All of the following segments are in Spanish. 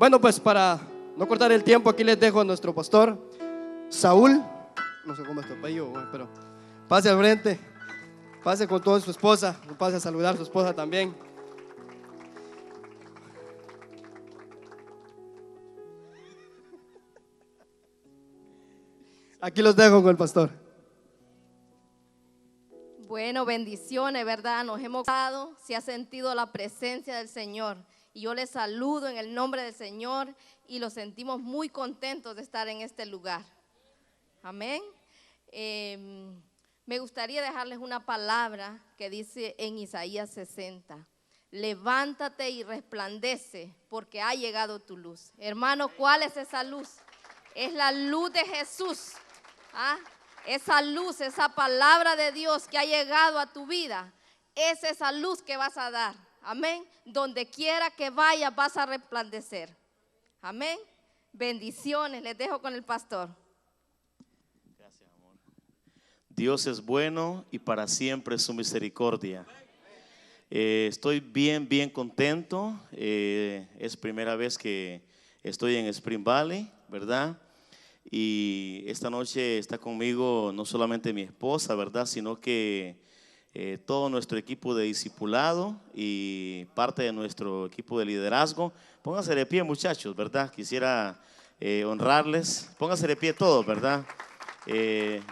Bueno, pues para no cortar el tiempo, aquí les dejo a nuestro pastor Saúl. No sé cómo es tu apellido, pero pase al frente, pase con toda su esposa, pase a saludar a su esposa también. Aquí los dejo con el pastor. Bueno, bendiciones, ¿verdad? Nos hemos dado, se ha sentido la presencia del Señor. Y yo les saludo en el nombre del Señor y los sentimos muy contentos de estar en este lugar. Amén. Me gustaría dejarles una palabra que dice en Isaías 60. Levántate y resplandece porque ha llegado tu luz. Hermano, ¿cuál es esa luz? Es la luz de Jesús. Esa luz, esa palabra de Dios que ha llegado a tu vida, es esa luz que vas a dar. Amén. Donde quiera que vayas vas a resplandecer. Amén. Bendiciones. Les dejo con el pastor. Gracias, amor. Dios es bueno y para siempre es su misericordia. Estoy bien contento. Es primera vez que estoy en Spring Valley, ¿verdad? Y esta noche está conmigo no solamente mi esposa, ¿verdad? Sino que todo nuestro equipo de discipulado y parte de nuestro equipo de liderazgo. Pónganse de pie, muchachos, ¿verdad? Quisiera honrarles. Pónganse de pie todos, ¿verdad?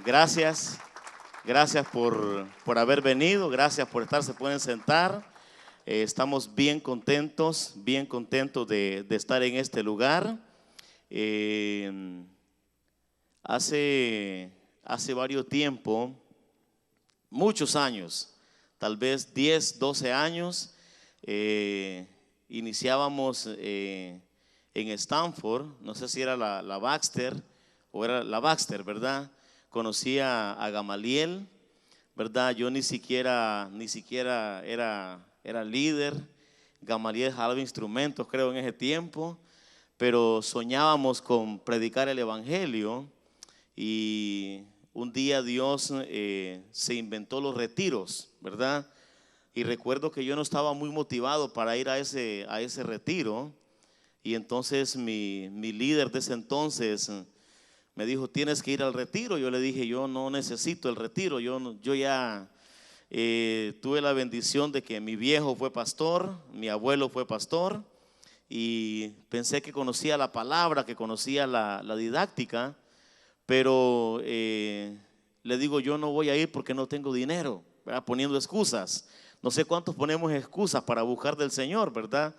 Gracias por haber venido, gracias por estar, se pueden sentar. Estamos bien contentos de estar en este lugar. Hace varios tiempo, muchos años, tal vez 10, 12 años, iniciábamos en Stanford, no sé si era la Baxter o era la Baxter, ¿verdad? Conocí a Gamaliel, ¿verdad? Yo ni siquiera era líder. Gamaliel jalaba instrumentos, creo, en ese tiempo, pero soñábamos con predicar el evangelio. Y un día Dios se inventó los retiros, ¿verdad? Y recuerdo que yo no estaba muy motivado para ir a ese retiro. Y entonces mi líder de ese entonces me dijo, tienes que ir al retiro. Yo le dije, yo no necesito el retiro. Yo ya tuve la bendición de que mi viejo fue pastor, mi abuelo fue pastor. Y pensé que conocía la palabra, que conocía la didáctica. Pero le digo, yo no voy a ir porque no tengo dinero, ¿verdad? Poniendo excusas. No sé cuántos ponemos excusas para buscar del Señor, ¿verdad?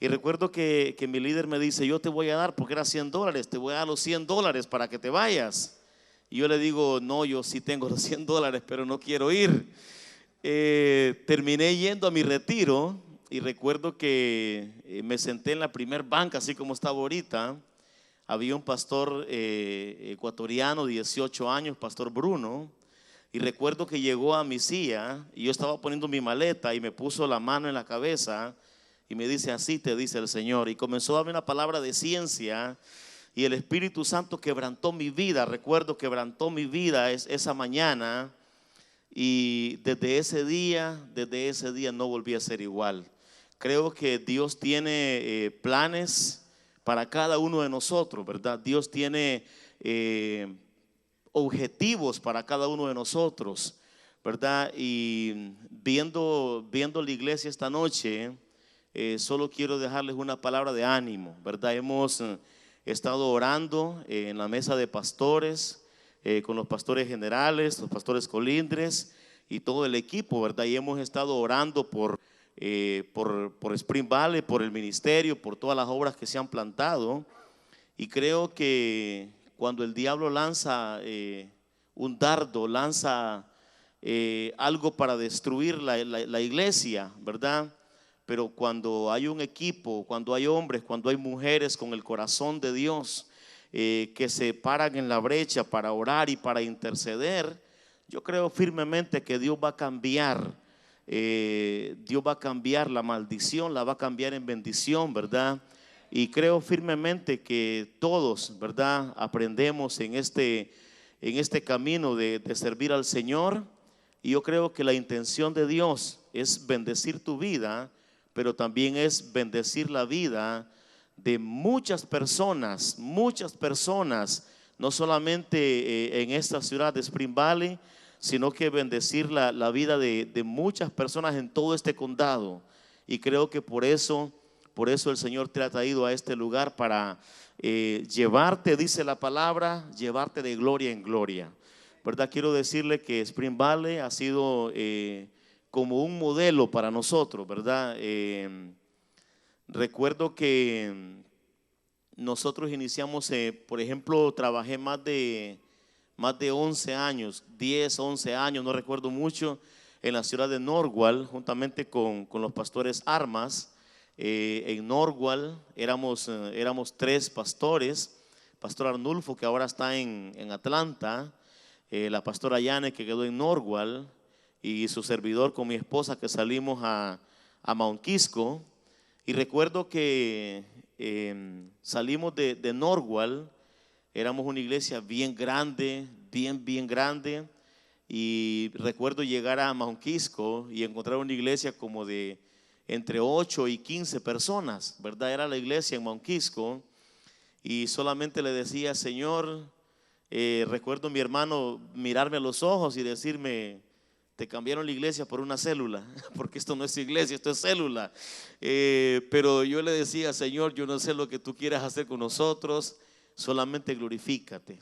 Y recuerdo que mi líder me dice, yo te voy a dar, porque era $100, te voy a dar los $100 para que te vayas. Y yo le digo, no, yo sí tengo los $100, pero no quiero ir. Terminé yendo a mi retiro y recuerdo que me senté en la primer banca, así como estaba ahorita. Había un pastor ecuatoriano, 18 años, pastor Bruno, y recuerdo que llegó a mi silla y yo estaba poniendo mi maleta y me puso la mano en la cabeza y me dice, así te dice el Señor, y comenzó a darme una palabra de ciencia y el Espíritu Santo quebrantó mi vida. Recuerdo quebrantó mi vida esa mañana y desde ese día no volví a ser igual. Creo que Dios tiene planes para cada uno de nosotros, ¿verdad? Dios tiene objetivos para cada uno de nosotros, ¿verdad? Y viendo la iglesia esta noche, solo quiero dejarles una palabra de ánimo, ¿verdad? Hemos estado orando en la mesa de pastores, con los pastores generales, los pastores colindres y todo el equipo, ¿verdad? Y hemos estado orando por Spring Valley, por el ministerio, por todas las obras que se han plantado. Y creo que cuando el diablo lanza un dardo, lanza algo para destruir la iglesia, ¿verdad? Pero cuando hay un equipo, cuando hay hombres, cuando hay mujeres con el corazón de Dios que se paran en la brecha para orar y para interceder, yo creo firmemente que Dios va a cambiar. Dios va a cambiar la maldición, la va a cambiar en bendición, ¿verdad? Y creo firmemente que todos, ¿verdad? Aprendemos en este camino de servir al Señor. Y yo creo que la intención de Dios es bendecir tu vida, pero también es bendecir la vida de muchas personas, no solamente en esta ciudad de Spring Valley, sino que bendecir la vida de muchas personas en todo este condado. Y creo que por eso el Señor te ha traído a este lugar para llevarte, dice la palabra, llevarte de gloria en gloria. ¿Verdad? Quiero decirle que Spring Valley ha sido como un modelo para nosotros, ¿verdad? Recuerdo que nosotros iniciamos, por ejemplo, trabajé más de 11 años, 10, 11 años, no recuerdo mucho, en la ciudad de Norwalk, juntamente con los pastores Armas. En Norwalk éramos 3 pastores: pastor Arnulfo, que ahora está en Atlanta, la pastora Yane, que quedó en Norwalk, y su servidor con mi esposa, que salimos a Mount Kisco. Y recuerdo que salimos de Norwalk. Éramos una iglesia bien grande, bien grande. Y recuerdo llegar a Mount Kisco y encontrar una iglesia como de entre 8 y 15 personas, ¿verdad? Era la iglesia en Mount Kisco. Y solamente le decía: Señor, recuerdo a mi hermano mirarme a los ojos y decirme: te cambiaron la iglesia por una célula, porque esto no es iglesia, esto es célula. Pero yo le decía: Señor, yo no sé lo que tú quieras hacer con nosotros, solamente glorifícate.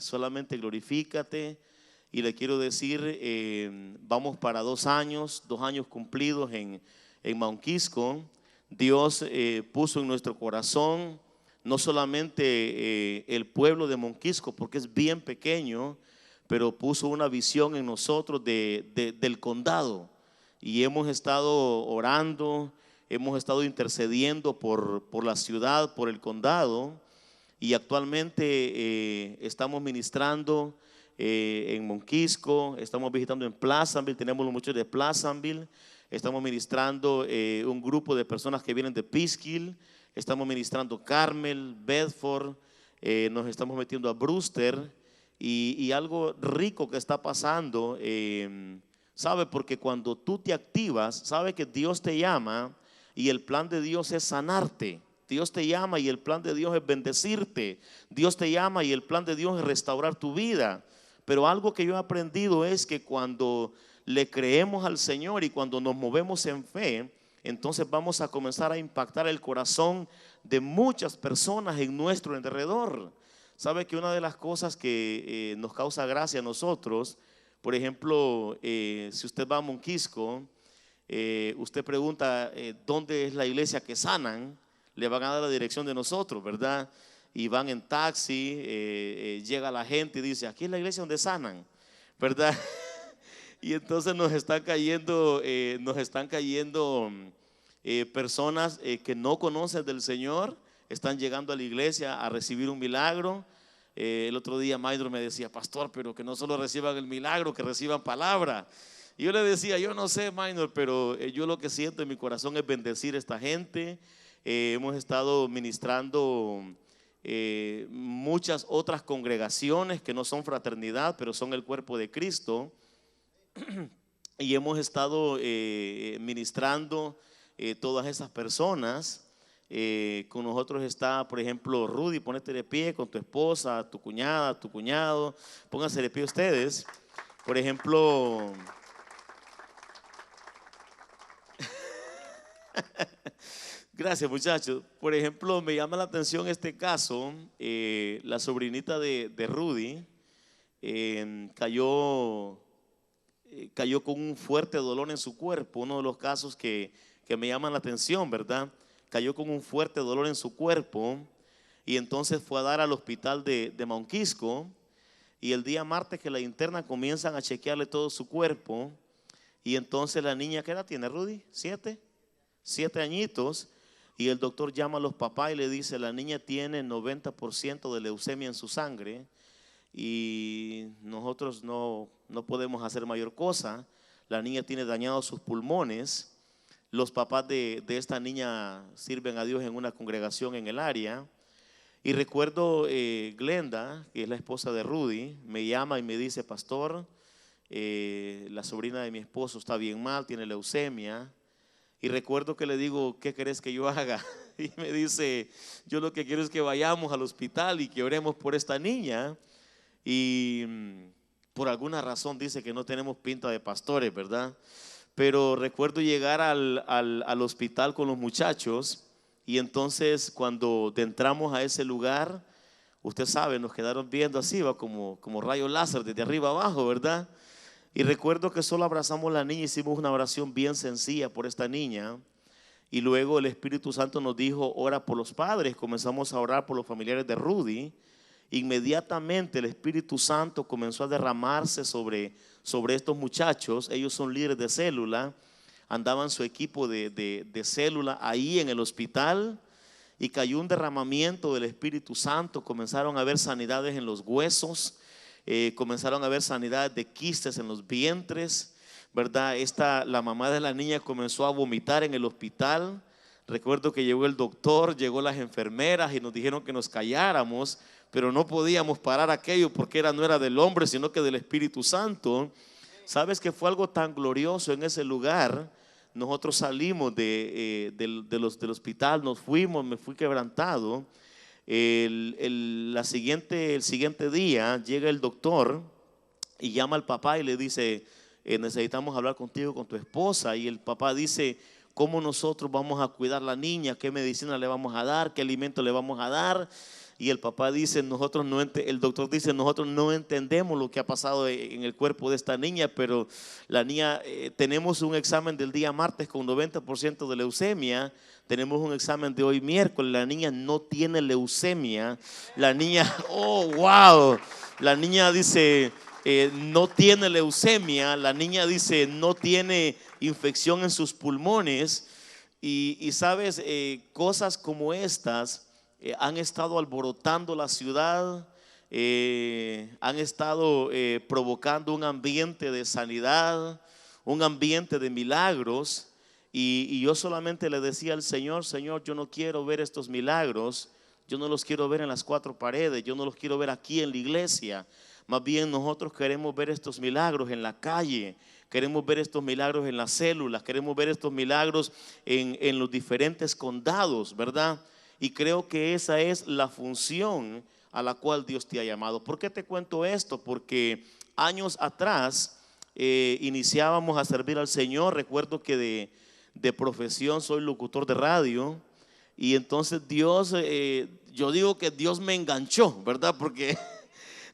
Y le quiero decir, vamos para 2 años cumplidos en Mount Kisco. Dios puso en nuestro corazón no solamente el pueblo de Mount Kisco, porque es bien pequeño, pero puso una visión en nosotros del condado. Y hemos estado orando, hemos estado intercediendo por la ciudad, por el condado. Y actualmente estamos ministrando en Mount Kisco, estamos visitando en Pleasantville, tenemos los muchachos de Pleasantville, estamos ministrando un grupo de personas que vienen de Peekskill, estamos ministrando Carmel, Bedford, nos estamos metiendo a Brewster. Y algo rico que está pasando, ¿sabe? Porque cuando tú te activas, sabe que Dios te llama y el plan de Dios es sanarte. Dios te llama y el plan de Dios es bendecirte. Dios te llama y el plan de Dios es restaurar tu vida. Pero algo que yo he aprendido es que cuando le creemos al Señor y cuando nos movemos en fe, entonces vamos a comenzar a impactar el corazón de muchas personas en nuestro alrededor. Sabe que una de las cosas que nos causa gracia a nosotros, por ejemplo, si usted va a Mount Kisco, usted pregunta ¿dónde es la iglesia que sanan? Le van a dar la dirección de nosotros, ¿verdad? Y van en taxi, llega la gente y dice: aquí es la iglesia donde sanan, ¿verdad? Y entonces nos están cayendo personas que no conocen del Señor, están llegando a la iglesia a recibir un milagro. El otro día Maidro me decía: pastor, pero que no solo reciban el milagro, que reciban palabra. Y yo le decía: yo no sé, Maidro, pero yo lo que siento en mi corazón es bendecir a esta gente. Hemos estado ministrando muchas otras congregaciones que no son fraternidad, pero son el cuerpo de Cristo. Y hemos estado ministrando todas esas personas. Con nosotros está, por ejemplo, Rudy. Ponete de pie con tu esposa, tu cuñada, tu cuñado. Pónganse de pie ustedes. Por ejemplo, gracias, muchachos. Por ejemplo, me llama la atención este caso. La sobrinita de Rudy cayó con un fuerte dolor en su cuerpo. Uno de los casos que me llaman la atención, ¿verdad? Cayó con un fuerte dolor en su cuerpo y entonces fue a dar al hospital de Mount Kisco. Y el día martes que la interna comienzan a chequearle todo su cuerpo. Y entonces la niña, ¿qué edad tiene, Rudy? 7 añitos. Y el doctor llama a los papás y le dice: la niña tiene 90% de leucemia en su sangre y nosotros no podemos hacer mayor cosa. La niña tiene dañados sus pulmones. Los papás de esta niña sirven a Dios en una congregación en el área. Y recuerdo Glenda, que es la esposa de Rudy, me llama y me dice: pastor, la sobrina de mi esposo está bien mal, tiene leucemia. Y recuerdo que le digo, ¿qué querés que yo haga? Y me dice, yo lo que quiero es que vayamos al hospital y que oremos por esta niña. Y por alguna razón dice que no tenemos pinta de pastores, ¿verdad? Pero recuerdo llegar al hospital con los muchachos, y entonces cuando entramos a ese lugar, usted sabe, nos quedaron viendo así, va como rayo láser desde arriba abajo, ¿verdad? Y recuerdo que solo abrazamos a la niña, hicimos una oración bien sencilla por esta niña. Y luego el Espíritu Santo nos dijo, ora por los padres. Comenzamos a orar por los familiares de Rudy. Inmediatamente el Espíritu Santo comenzó a derramarse sobre estos muchachos. Ellos son líderes de célula, andaban su equipo de célula ahí en el hospital, y cayó un derramamiento del Espíritu Santo. Comenzaron a haber sanidades en los huesos, comenzaron a haber sanidades de quistes en los vientres, ¿verdad? La mamá de la niña comenzó a vomitar en el hospital. Recuerdo que llegó el doctor, llegó las enfermeras y nos dijeron que nos calláramos, pero no podíamos parar aquello porque no era del hombre, sino que del Espíritu Santo. ¿Sabes que fue algo tan glorioso en ese lugar? Nosotros salimos del hospital, nos fuimos, me fui quebrantado. El siguiente día llega el doctor y llama al papá y le dice, necesitamos hablar contigo, con tu esposa. Y el papá dice, ¿cómo nosotros vamos a cuidar a la niña? ¿Qué medicina le vamos a dar? ¿Qué alimento le vamos a dar? Y el papá dice, el doctor dice, nosotros no entendemos lo que ha pasado en el cuerpo de esta niña, pero la niña, tenemos un examen del día martes con 90% de leucemia, tenemos un examen de hoy miércoles, la niña no tiene leucemia, la niña, oh wow, la niña dice, no tiene leucemia, la niña dice, no tiene infección en sus pulmones. Y sabes, cosas como estas han estado alborotando la ciudad, han estado provocando un ambiente de sanidad, un ambiente de milagros. Y yo solamente le decía al Señor, Señor, yo no quiero ver estos milagros, yo no los quiero ver en las cuatro paredes, yo no los quiero ver aquí en la iglesia. Más bien nosotros queremos ver estos milagros en la calle, queremos ver estos milagros en las células, queremos ver estos milagros en los diferentes condados, ¿verdad? Y creo que esa es la función a la cual Dios te ha llamado. ¿Por qué te cuento esto? Porque años atrás iniciábamos a servir al Señor. Recuerdo que de profesión soy locutor de radio, y entonces Dios, yo digo que Dios me enganchó, ¿verdad? Porque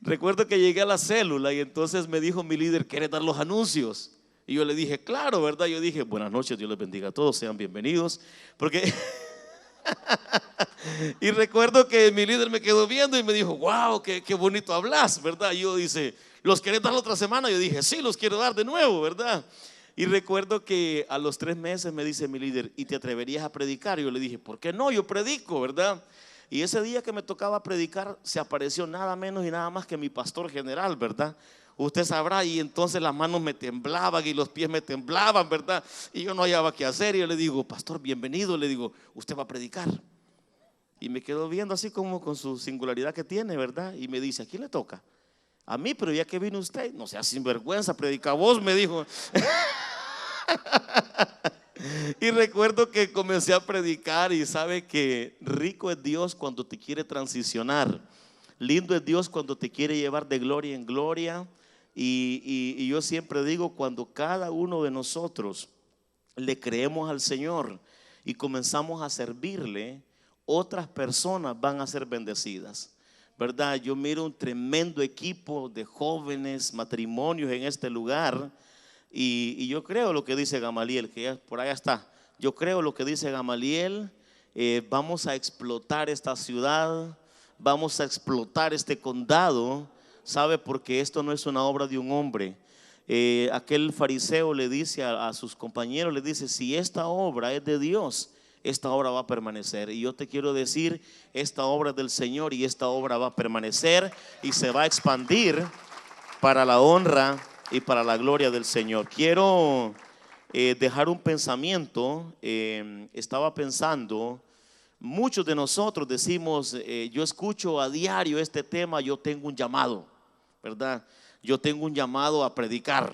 recuerdo que llegué a la célula y entonces me dijo mi líder, ¿quieres dar los anuncios? Y yo le dije, claro, ¿verdad? Yo dije, buenas noches, Dios les bendiga a todos, sean bienvenidos. Porque y recuerdo que mi líder me quedó viendo y me dijo, wow, qué bonito hablas, ¿verdad? Y yo dice, ¿los querés dar la otra semana? Yo dije, sí, los quiero dar de nuevo, ¿verdad? Y recuerdo que a los 3 meses me dice mi líder, ¿y te atreverías a predicar? Y yo le dije, ¿por qué no? Yo predico, ¿verdad? Y ese día que me tocaba predicar, se apareció nada menos y nada más que mi pastor general, ¿verdad? Usted sabrá, y entonces las manos me temblaban y los pies me temblaban, ¿verdad? Y yo no hallaba qué hacer, y yo le digo, pastor, bienvenido, le digo, usted va a predicar. Y me quedó viendo así como con su singularidad que tiene, ¿verdad? Y me dice, ¿a quién le toca? A mí, pero ya que vino usted, no sea sinvergüenza, predica vos, me dijo. Y recuerdo que comencé a predicar, y sabe que rico es Dios cuando te quiere transicionar, lindo es Dios cuando te quiere llevar de gloria en gloria. Y yo siempre digo, cuando cada uno de nosotros le creemos al Señor y comenzamos a servirle, otras personas van a ser bendecidas, ¿verdad? Yo miro un tremendo equipo de jóvenes, matrimonios en este lugar. Y yo creo lo que dice Gamaliel, que ya por allá está. Yo creo lo que dice Gamaliel. Vamos a explotar esta ciudad, vamos a explotar este condado. ¿Sabe? Porque esto no es una obra de un hombre. Aquel fariseo le dice a sus compañeros, le dice, si esta obra es de Dios, esta obra va a permanecer. Y yo te quiero decir, esta obra es del Señor, y esta obra va a permanecer y se va a expandir para la honra y para la gloria del Señor. Quiero dejar un pensamiento. Estaba pensando, muchos de nosotros decimos, yo escucho a diario este tema, yo tengo un llamado, ¿verdad? Yo tengo un llamado a predicar,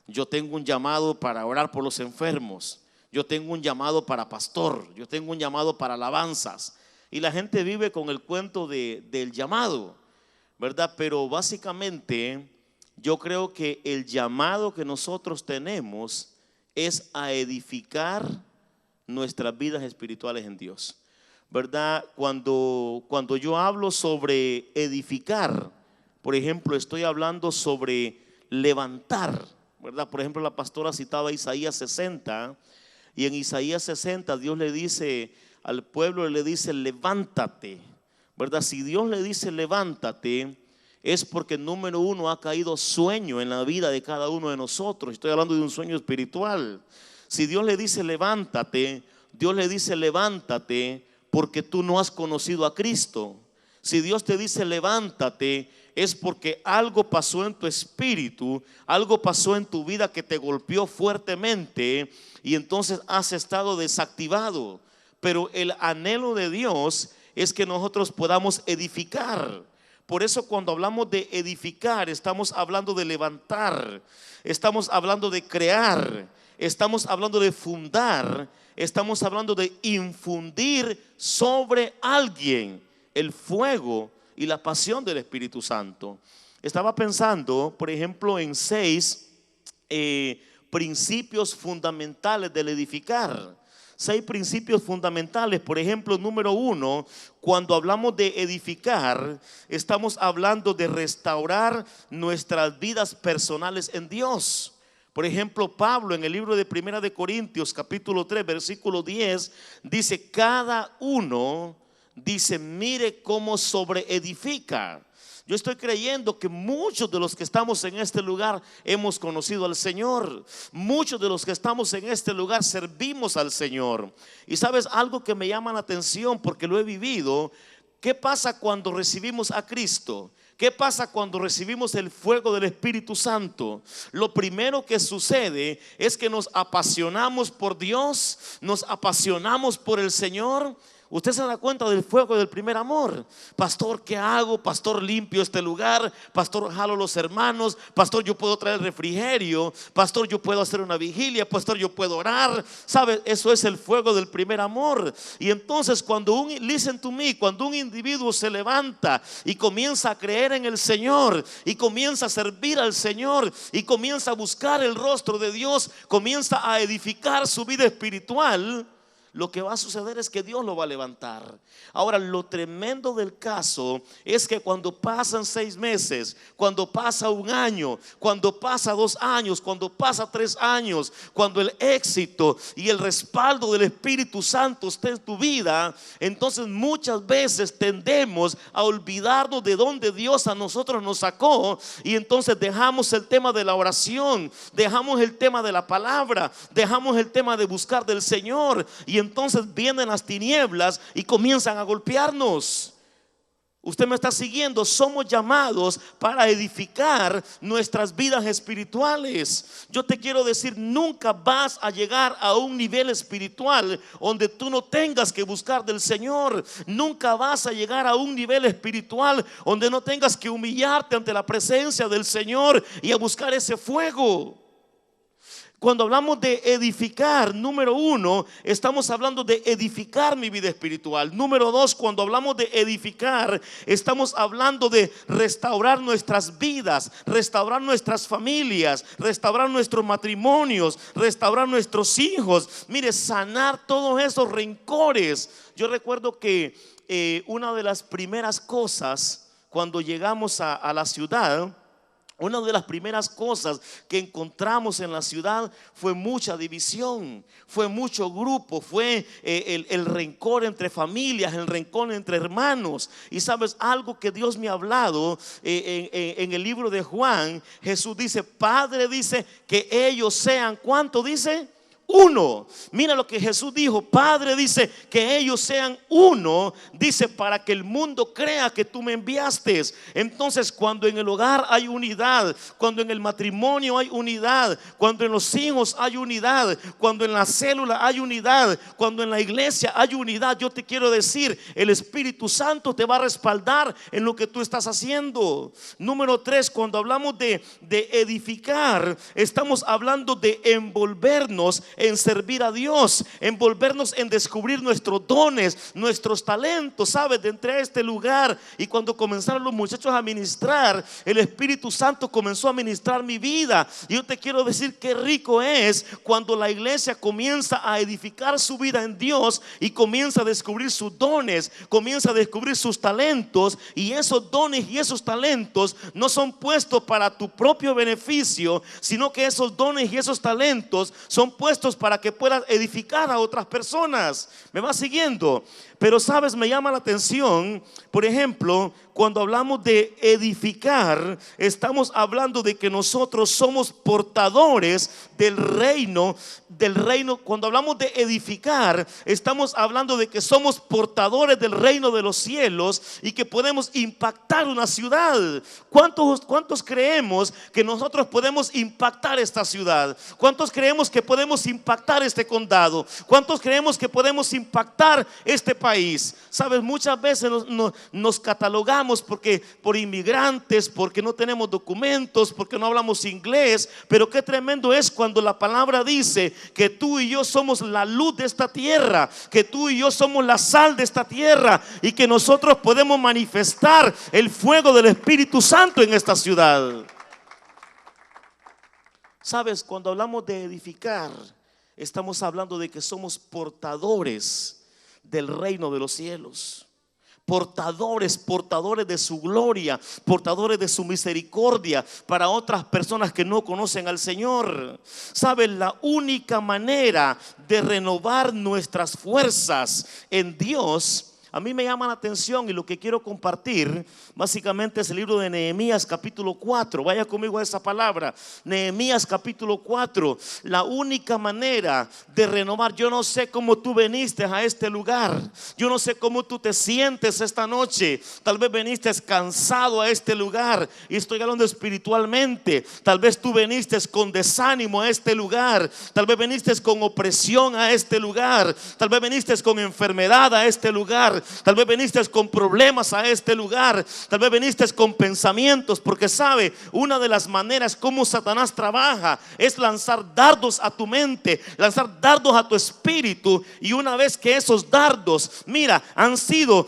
yo tengo un llamado para orar por los enfermos, yo tengo un llamado para pastor, yo tengo un llamado para alabanzas. Y la gente vive con el cuento del llamado, ¿verdad? Pero básicamente yo creo que el llamado que nosotros tenemos es a edificar nuestras vidas espirituales en Dios, ¿verdad? Cuando yo hablo sobre edificar, por ejemplo, estoy hablando sobre levantar, ¿verdad? Por ejemplo, la pastora citaba Isaías 60, y en Isaías 60 Dios le dice al pueblo, le dice levántate, ¿verdad? Si Dios le dice levántate, es porque número uno ha caído sueño en la vida de cada uno de nosotros. Estoy hablando de un sueño espiritual. Si Dios le dice levántate, Dios le dice levántate porque tú no has conocido a Cristo. Si Dios te dice levántate, es porque algo pasó en tu espíritu, algo pasó en tu vida que te golpeó fuertemente y entonces has estado desactivado. Pero el anhelo de Dios es que nosotros podamos edificar. Por eso cuando hablamos de edificar, estamos hablando de levantar, estamos hablando de crear, estamos hablando de fundar, estamos hablando de infundir sobre alguien el fuego y la pasión del Espíritu Santo. Estaba pensando, por ejemplo, en 6 principios fundamentales del edificar. 6 principios fundamentales. Por ejemplo, número 1, cuando hablamos de edificar, estamos hablando de restaurar nuestras vidas personales en Dios. Por ejemplo, Pablo en el libro de Primera de Corintios capítulo 3 versículo 10 dice: cada uno, dice, mire cómo sobreedifica. Yo estoy creyendo que muchos de los que estamos en este lugar hemos conocido al Señor. Muchos de los que estamos en este lugar servimos al Señor. Y sabes algo que me llama la atención porque lo he vivido. ¿Qué pasa cuando recibimos a Cristo? ¿Qué pasa cuando recibimos el fuego del Espíritu Santo? Lo primero que sucede es que nos apasionamos por Dios, nos apasionamos por el Señor. Usted se da cuenta del fuego del primer amor. Pastor, ¿qué hago? Pastor, limpio este lugar. Pastor, jalo los hermanos. Pastor, yo puedo traer refrigerio. Pastor, yo puedo hacer una vigilia. Pastor, yo puedo orar. ¿Sabe? Eso es el fuego del primer amor. Y entonces listen to me, cuando un individuo se levanta y comienza a creer en el Señor y comienza a servir al Señor y comienza a buscar el rostro de Dios, comienza a edificar su vida espiritual, lo que va a suceder es que Dios lo va a levantar. Ahora, lo tremendo del caso es que cuando pasan 6 meses, cuando pasa 1 año, cuando pasa 2 años, cuando pasa 3 años, cuando el éxito y el respaldo del Espíritu Santo esté en tu vida, entonces muchas veces tendemos a olvidarnos de dónde Dios a nosotros nos sacó, y entonces dejamos el tema de la oración, dejamos el tema de la palabra, dejamos el tema de buscar del Señor, y entonces vienen las tinieblas y comienzan a golpearnos. Usted me está siguiendo. Somos llamados para edificar nuestras vidas espirituales. Yo te quiero decir, nunca vas a llegar a un nivel espiritual donde tú no tengas que buscar del Señor. Nunca vas a llegar a un nivel espiritual donde no tengas que humillarte ante la presencia del Señor y a buscar ese fuego. Cuando hablamos de edificar, número 1, estamos hablando de edificar mi vida espiritual. Número 2, cuando hablamos de edificar, estamos hablando de restaurar nuestras vidas, restaurar nuestras familias, restaurar nuestros matrimonios, restaurar nuestros hijos. Mire, sanar todos esos rencores. Yo recuerdo que una de las primeras cosas cuando llegamos a la ciudad, una de las primeras cosas que encontramos en la ciudad fue mucha división, fue mucho grupo, fue el rencor entre familias, el rencor entre hermanos. Y sabes algo que Dios me ha hablado en el libro de Juan. Jesús dice: Padre, dice que ellos sean, ¿cuánto dice? Uno. Mira lo que Jesús dijo: Padre, dice que ellos sean uno, dice, para que el mundo crea que tú me enviaste. Entonces, cuando en el hogar hay unidad, cuando en el matrimonio hay unidad, cuando en los hijos hay unidad, cuando en la célula hay unidad, cuando en la iglesia hay unidad, yo te quiero decir, el Espíritu Santo te va a respaldar en lo que tú estás haciendo. Número 3, cuando hablamos de edificar, estamos hablando de envolvernos en servir a Dios, envolvernos en descubrir nuestros dones, nuestros talentos, ¿sabes? De entre este lugar. Y cuando comenzaron los muchachos a ministrar, el Espíritu Santo comenzó a ministrar mi vida. Y yo te quiero decir qué rico es cuando la iglesia comienza a edificar su vida en Dios y comienza a descubrir sus dones, comienza a descubrir sus talentos. Y esos dones y esos talentos no son puestos para tu propio beneficio, sino que esos dones y esos talentos son puestos para que puedas edificar a otras personas. ¿Me vas siguiendo? Pero sabes, me llama la atención, por ejemplo, cuando hablamos de edificar, estamos hablando de que nosotros somos portadores del reino. Cuando hablamos de edificar, estamos hablando de que somos portadores del reino de los cielos y que podemos impactar una ciudad. ¿Cuántos creemos que nosotros podemos impactar esta ciudad? ¿Cuántos creemos que podemos impactar este condado? ¿Cuántos creemos que podemos impactar este país? Sabes, muchas veces nos catalogamos por inmigrantes, porque no tenemos documentos, porque no hablamos inglés. Pero qué tremendo es cuando la palabra dice que tú y yo somos la luz de esta tierra, que tú y yo somos la sal de esta tierra, y que nosotros podemos manifestar el fuego del Espíritu Santo en esta ciudad. Sabes, cuando hablamos de edificar, estamos hablando de que somos portadores del reino de los cielos. Portadores de su gloria, portadores de su misericordia para otras personas que no conocen al Señor. ¿Saben? La única manera de renovar nuestras fuerzas en Dios, a mí me llama la atención, y lo que quiero compartir básicamente es el libro de Nehemías capítulo 4. Vaya conmigo a esa palabra, Nehemías capítulo 4. La única manera de renovar. Yo no sé cómo tú viniste a este lugar, yo no sé cómo tú te sientes esta noche. Tal vez viniste cansado a este lugar, y estoy hablando espiritualmente. Tal vez tú viniste con desánimo a este lugar, tal vez viniste con opresión a este lugar, tal vez viniste con enfermedad a este lugar, tal vez viniste con problemas a este lugar, tal vez viniste con pensamientos. Porque sabe, una de las maneras como Satanás trabaja es lanzar dardos a tu mente, lanzar dardos a tu espíritu. Y una vez que esos dardos, mira, han sido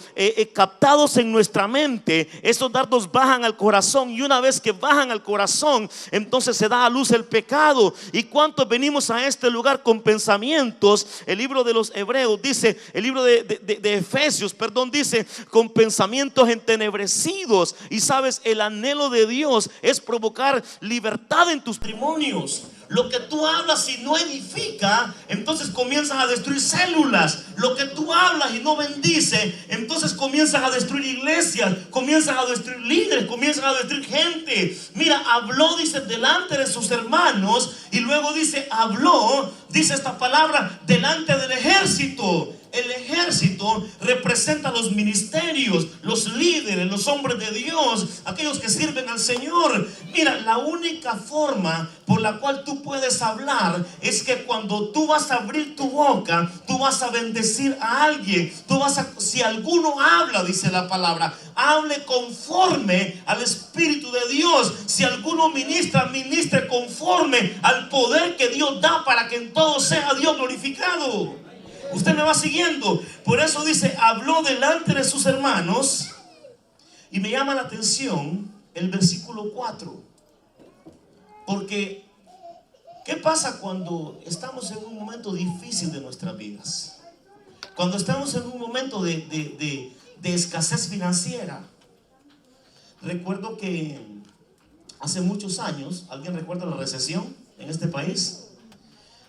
captados en nuestra mente, esos dardos bajan al corazón. Y una vez que bajan al corazón, entonces se da a luz el pecado. ¿Y cuántos venimos a este lugar con pensamientos? El libro de los Hebreos dice, el libro de Efesios, dice, con pensamientos entenebrecidos. Y sabes, el anhelo de Dios es provocar libertad en tus matrimonios. Lo que tú hablas y no edifica, entonces comienzas a destruir células. Lo que tú hablas y no bendice, entonces comienzas a destruir iglesias, comienzas a destruir líderes, comienzas a destruir gente. Mira, habló, dice, delante de sus hermanos. Y luego dice, habló, dice esta palabra, delante del ejército. El ejército representa los ministerios, los líderes, los hombres de Dios, aquellos que sirven al Señor. Mira, la única forma por la cual tú puedes hablar es que cuando tú vas a abrir tu boca, tú vas a bendecir a alguien. Si alguno habla, dice la palabra, hable conforme al Espíritu de Dios. Si alguno ministra, ministre conforme al poder que Dios da, para que en todo sea Dios glorificado. Usted me va siguiendo. Por eso dice, habló delante de sus hermanos. Y me llama la atención el versículo 4. Porque ¿qué pasa cuando estamos en un momento difícil de nuestras vidas? Cuando estamos en un momento de escasez financiera. Recuerdo que hace muchos años, ¿alguien recuerda la recesión en este país?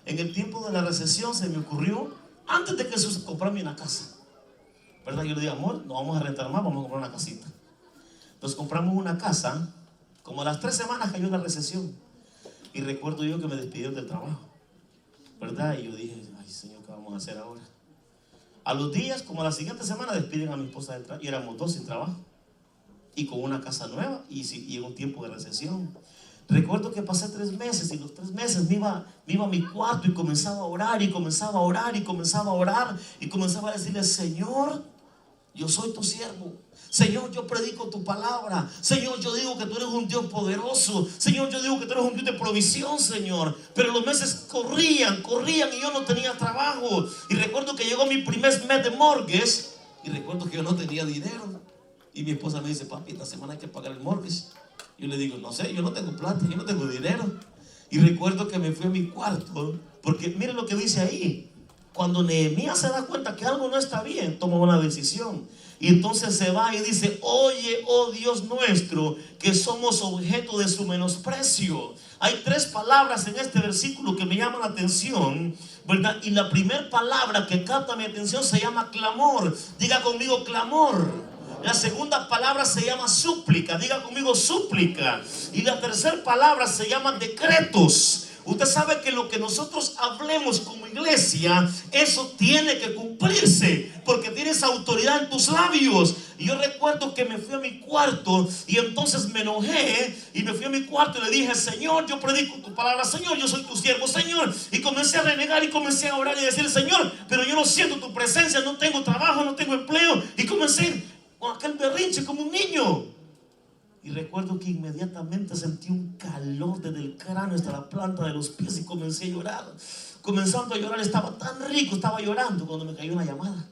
En el tiempo de la recesión se me ocurrió, antes de que Jesús, comprarme una casa, ¿verdad? Yo le dije, amor, no vamos a rentar más, vamos a comprar una casita. Entonces compramos una casa. Como a las 3 semanas cayó la recesión. Y recuerdo yo que me despidieron del trabajo, ¿verdad? Y yo dije, ay Señor, ¿qué vamos a hacer ahora? A los días, como a la siguiente semana, despiden a mi esposa del trabajo. Y éramos 2 sin trabajo, y con una casa nueva, y en un tiempo de recesión. Recuerdo que pasé 3 meses, y los 3 meses me iba a mi cuarto y comenzaba a orar, y comenzaba a orar, y comenzaba a orar, y comenzaba a decirle, Señor, yo soy tu siervo. Señor, yo predico tu palabra. Señor, yo digo que tú eres un Dios poderoso. Señor, yo digo que tú eres un Dios de provisión, Señor. Pero los meses corrían y yo no tenía trabajo. Y recuerdo que llegó mi primer mes de mortgage y recuerdo que yo no tenía dinero. Y mi esposa me dice, papi, esta semana hay que pagar el mortgage. Yo le digo, no sé, yo no tengo plata, yo no tengo dinero. Y recuerdo que me fui a mi cuarto, porque miren lo que dice ahí. Cuando Nehemías se da cuenta que algo no está bien, toma una decisión. Y entonces se va y dice, oye, oh Dios nuestro, que somos objeto de su menosprecio. Hay 3 palabras en este versículo que me llaman la atención, ¿verdad? Y la primera palabra que capta mi atención se llama clamor. Diga conmigo, clamor. La segunda palabra se llama súplica. Diga conmigo, súplica. Y la tercera palabra se llama decretos. Usted sabe que lo que nosotros hablemos como iglesia, eso tiene que cumplirse, porque tienes autoridad en tus labios. Y yo recuerdo que me fui a mi cuarto y entonces me enojé y me fui a mi cuarto y le dije, Señor, yo predico tu palabra, Señor, yo soy tu siervo, Señor. Y comencé a renegar y comencé a orar y decir, Señor, pero yo no siento tu presencia, no tengo trabajo, no tengo empleo. Y comencé con aquel berrinche como un niño. Y recuerdo que inmediatamente sentí un calor desde el cráneo hasta la planta de los pies y comencé a llorar. Comenzando a llorar, estaba tan rico, estaba llorando cuando me cayó una llamada.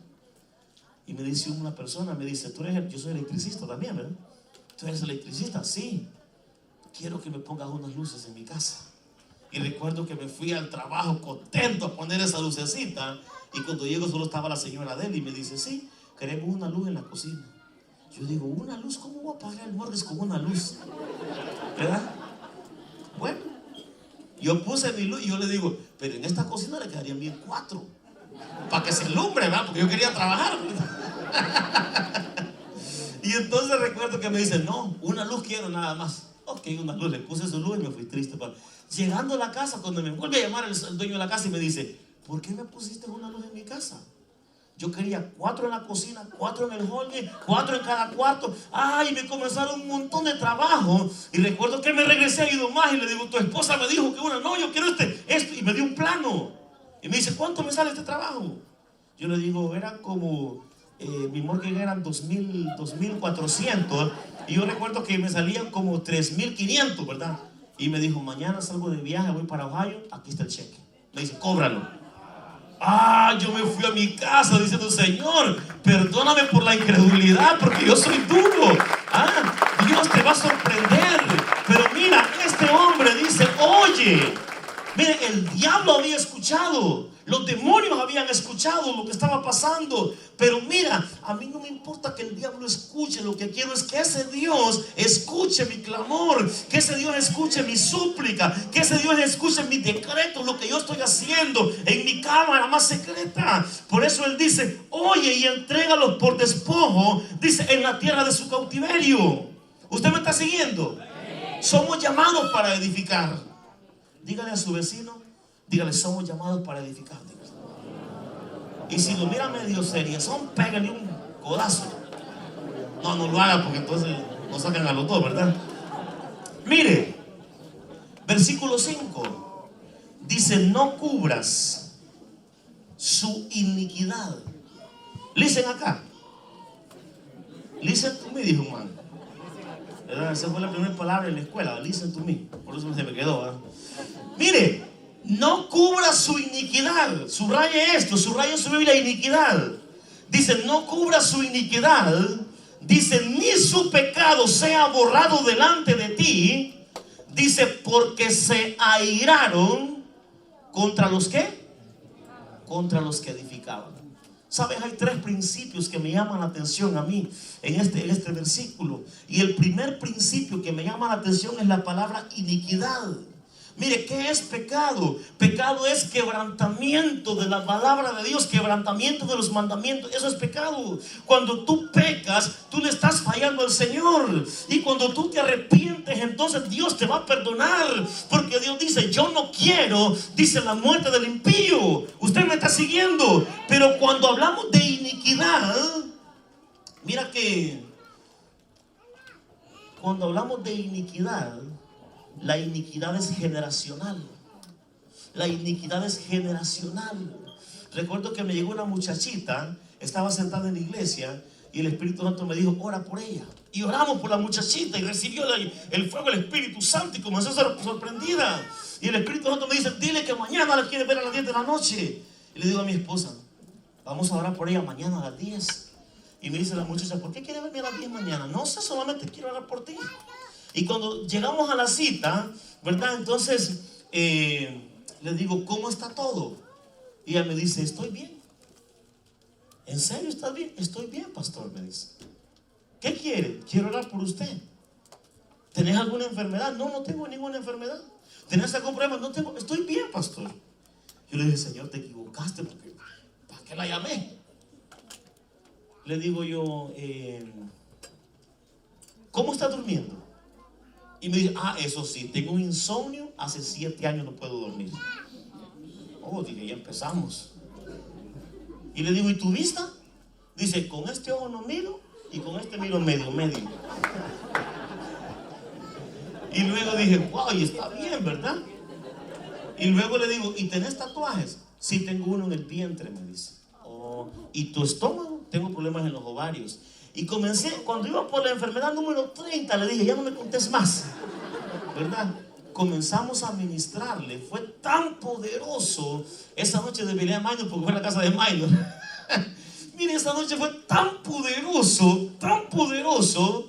Y me dice una persona, me dice, yo soy electricista también, ¿verdad? ¿Tú eres electricista? Sí. Quiero que me pongas unas luces en mi casa. Y recuerdo que me fui al trabajo contento a poner esa lucecita. Y cuando llego solo estaba la señora de él y me dice, sí, queremos una luz en la cocina. Yo digo, ¿una luz? ¿Cómo voy a pagar el mortgage con una luz? ¿Verdad? Bueno, yo puse mi luz y yo le digo, pero en esta cocina le quedarían bien 4 para que se alumbre, ¿verdad? Porque yo quería trabajar. Y entonces recuerdo que me dice, no, una luz quiero nada más. Ok, una luz, le puse su luz y me fui triste. Llegando a la casa, cuando me vuelve a llamar el dueño de la casa y me dice, ¿por qué me pusiste una luz en mi casa? Yo quería 4 en la cocina, 4 en el hall, 4 en cada cuarto. Ay, me comenzaron un montón de trabajo. Y recuerdo que me regresé a Ido Más y le digo, tu esposa me dijo que no, yo quiero esto. Y me dio un plano. Y me dice, ¿cuánto me sale este trabajo? Yo le digo, era como, mi mortgage eran 2.400. Y yo recuerdo que me salían como 3.500, ¿verdad? Y me dijo, mañana salgo de viaje, voy para Ohio, aquí está el cheque. Me dice, cóbralo. Yo me fui a mi casa diciendo, Señor, perdóname por la incredulidad, porque yo soy duro. Dios te va a sorprender. Pero mira, este hombre dice, oye, mire, el diablo había escuchado, los demonios habían escuchado lo que estaba pasando. Pero mira, a mí no me importa que el diablo escuche. Lo que quiero es que ese Dios escuche mi clamor, que ese Dios escuche mi súplica, que ese Dios escuche mi decreto, lo que yo estoy haciendo en mi cámara más secreta. Por eso él dice, oye, y entrégalos por despojo, dice, en la tierra de su cautiverio. ¿Usted me está siguiendo? Somos llamados para edificar. Dígale a su vecino, dígale, somos llamados para edificar. Y si lo mira medio serio, pégale un codazo. No lo haga, porque entonces nos sacan a los dos, ¿verdad? Mire, versículo 5 dice, no cubras su iniquidad. Listen acá. Listen to me, dijo un man. Esa fue la primera palabra en la escuela. Listen to me. Por eso se me quedó, ¿verdad? Mire, no cubra su iniquidad. Subraye esto, subraye en su Biblia iniquidad. Dice, no cubra su iniquidad. Dice, ni su pecado sea borrado delante de ti. Dice, porque se airaron contra los que, contra los que edificaban. ¿Sabes? Hay 3 principios que me llaman la atención a mí en este versículo. Y el primer principio que me llama la atención es la palabra iniquidad. Mire, ¿qué es pecado? Pecado es quebrantamiento de la palabra de Dios, quebrantamiento de los mandamientos. Eso es pecado. Cuando tú pecas, tú le estás fallando al Señor. Y cuando tú te arrepientes, entonces Dios te va a perdonar. Porque Dios dice, yo no quiero, dice, la muerte del impío. Usted me está siguiendo. Pero cuando hablamos de iniquidad, mira que cuando hablamos de iniquidad, la iniquidad es generacional. La iniquidad es generacional. Recuerdo que me llegó una muchachita, estaba sentada en la iglesia Y el Espíritu Santo me dijo, ora por ella. Y oramos por la muchachita y recibió el fuego del Espíritu Santo y comenzó a ser sorprendida. Y el Espíritu Santo me dice, dile que mañana la quiere ver a las 10 de la noche. Y le digo a mi esposa, vamos a orar por ella mañana a las 10. Y me dice la muchacha, ¿por qué quiere verme a las 10 mañana? No sé, solamente quiero orar por ti. Y cuando llegamos a la cita, ¿verdad? Entonces le digo, ¿cómo está todo? Y ella me dice, estoy bien. ¿En serio estás bien? Estoy bien, pastor, me dice. ¿Qué quiere? Quiero orar por usted. ¿Tenés alguna enfermedad? No, no tengo ninguna enfermedad. ¿Tenés algún problema? No tengo. Estoy bien, pastor. Yo le dije, Señor, te equivocaste porque ¿para qué la llamé? Le digo yo, ¿cómo está durmiendo? Y me dice, eso sí, tengo un insomnio, hace 7 años no puedo dormir. Oh, dije, ya empezamos. Y le digo, ¿y tu vista? Dice, con este ojo no miro y con este miro medio. Y luego dije, wow, y está bien, ¿verdad? Y luego le digo, ¿y tenés tatuajes? Sí, tengo uno en el vientre, me dice. Oh, ¿y tu estómago? Tengo problemas en los ovarios. Y comencé, cuando iba por la enfermedad número 30, le dije, ya no me contés más, ¿verdad? Comenzamos a ministrarle. Fue tan poderoso esa noche de Belén Minor, porque fue en la casa de Minor. Mire, esa noche fue tan poderoso,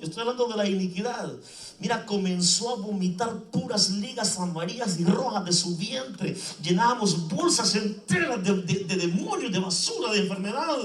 estoy hablando de la iniquidad. Mira, comenzó a vomitar puras ligas amarillas y rojas de su vientre. Llenábamos bolsas enteras de demonios, de basura, de enfermedad.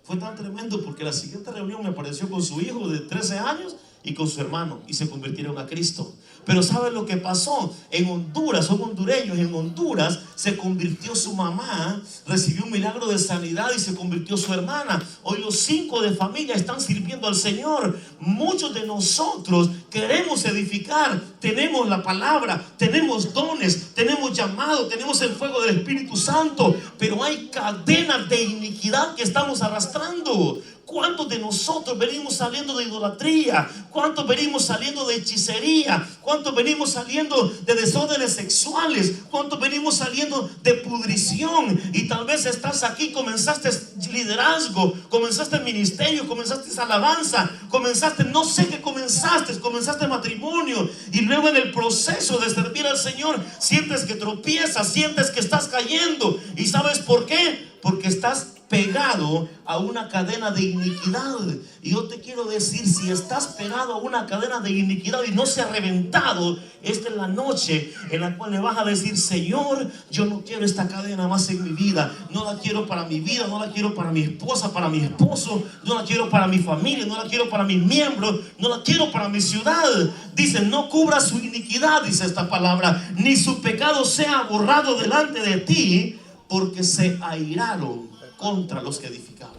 Fue tan tremendo porque la siguiente reunión me apareció con su hijo de 13 años y con su hermano, y se convirtieron a Cristo. Pero ¿saben lo que pasó? En Honduras, son hondureños, en Honduras se convirtió su mamá, recibió un milagro de sanidad y se convirtió su hermana. Hoy los 5 de familia están sirviendo al Señor. Muchos de nosotros queremos edificar, tenemos la palabra, tenemos dones, tenemos llamado, tenemos el fuego del Espíritu Santo, pero hay cadenas de iniquidad que estamos arrastrando. ¿Cuántos de nosotros venimos saliendo de idolatría? ¿Cuántos venimos saliendo de hechicería? ¿Cuántos venimos saliendo de desórdenes sexuales? ¿Cuántos venimos saliendo de pudrición? Y tal vez estás aquí, comenzaste liderazgo, comenzaste ministerio, comenzaste alabanza, comenzaste, no sé qué comenzaste matrimonio, y luego en el proceso de servir al Señor sientes que tropiezas, sientes que estás cayendo. ¿Y sabes por qué? Porque estás pegado a una cadena de iniquidad. Y yo te quiero decir, si estás pegado a una cadena de iniquidad y no se ha reventado, esta es la noche en la cual le vas a decir, Señor, yo no quiero esta cadena más en mi vida. No la quiero para mi vida, no la quiero para mi esposa, para mi esposo, no la quiero para mi familia, no la quiero para mis miembros, no la quiero para mi ciudad. Dice, no cubra su iniquidad, dice esta palabra, ni su pecado sea borrado delante de ti, porque se airaron contra los que edificaban.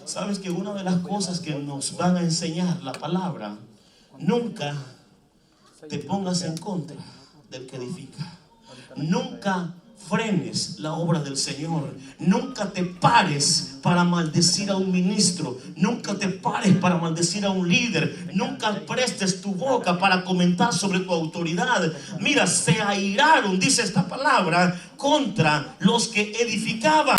Sabes que una de las cosas que nos van a enseñar la palabra, nunca te pongas en contra del que edifica. Nunca frenes la obra del Señor. Nunca te pares para maldecir a un ministro. Nunca te pares para maldecir a un líder. Nunca prestes tu boca para comentar sobre tu autoridad. Mira, se airaron, dice esta palabra, contra los que edificaban.